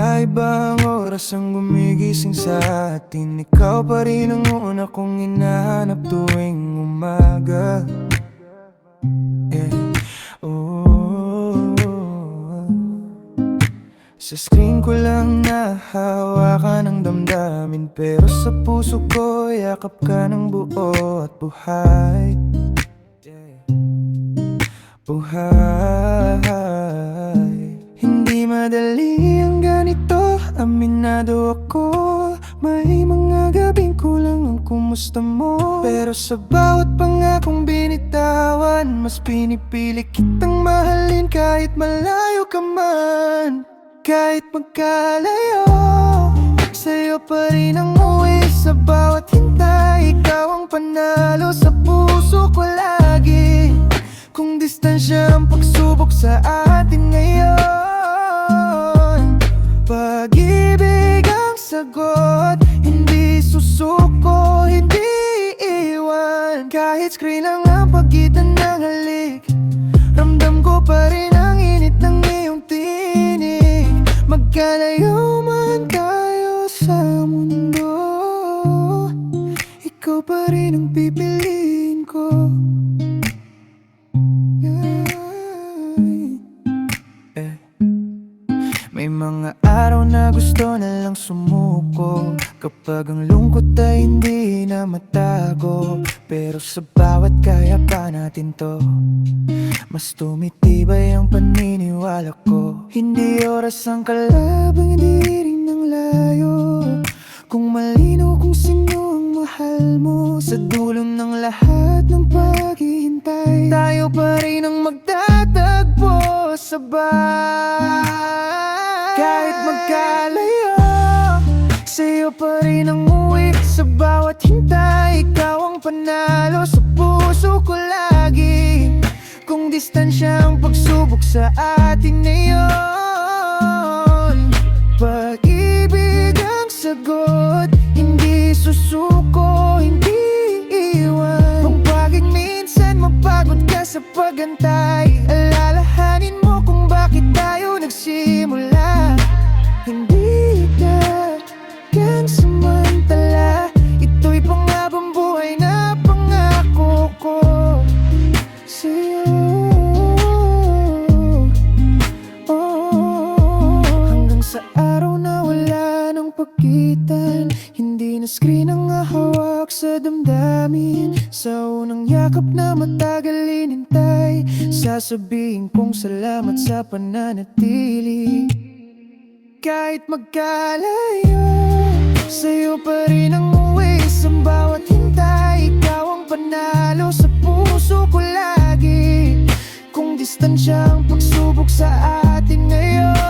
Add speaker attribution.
Speaker 1: Iba-iba ang oras ang gumigising sa atin. Ikaw pa rin ang una kong hinahanap tuwing umaga. Oh, sa screen ko lang nahawakan ang damdamin, pero sa puso ko yakap ka ng buo at buhay. Hindi madali ang ganito, aminado ako. May mga gabing kulang ang kumusta mo, pero sa bawat pangakong binitawan, mas pinipili kitang mahalin kahit malayo ka man. Kahit magkalayo, sa'yo pa rin ang uwi sa bawat hintay. Ikaw ang panalo sa puso ko lagi. Kung distansya ang pagsubok sa atin ngayon, pag-ibig ang sagot, hindi susuko, hindi iwan. Kahit screen lang ang pagitan ng halik, ramdam ko pa rin ang init ng iyong tinig. Magkalayo man tayo sa mundo, ikaw pa rin ang pipiliin ko. May mga araw na gusto na lang sumuko, kapag ang lungkot ay hindi na matago. Pero sa bawat kaya pa natin to, mas tumitibay ang paniniwala ko. Hindi oras ang kalaban, hindi rin ang layo. Kung malinaw kung sino ang mahal mo, sa dulo ng lahat ng paghihintay, tayo pa rin ang magtatagpo sabay. Kahit magkalayo, sa'yo pa rin ang uwi sa bawat hintay. Ikaw ang panalo sa puso ko lagi. Kung distansya ang pagsubok sa atin ngayon, pag-ibig ang sagot, hindi susuko, hindi iwan. Pagpagig minsan mapagod ka sa pagantay, alalahanin mo kung bakit tayo nagsimula. Hindi ka gan samantala, ito'y panghabang buhay na pangako ko sa'yo. Hanggang sa araw na wala nang pagitan, hindi na screen ang hahawak sa damdamin. Sa unang yakap na matagal inintay, sasabihin kong salamat sa pananatili. Kahit magkalayo, sa'yo pa rin ang uwi sa bawat hintay. Ikaw ang panalo sa puso ko lagi. Kung distansya ang pagsubok sa atin ngayon,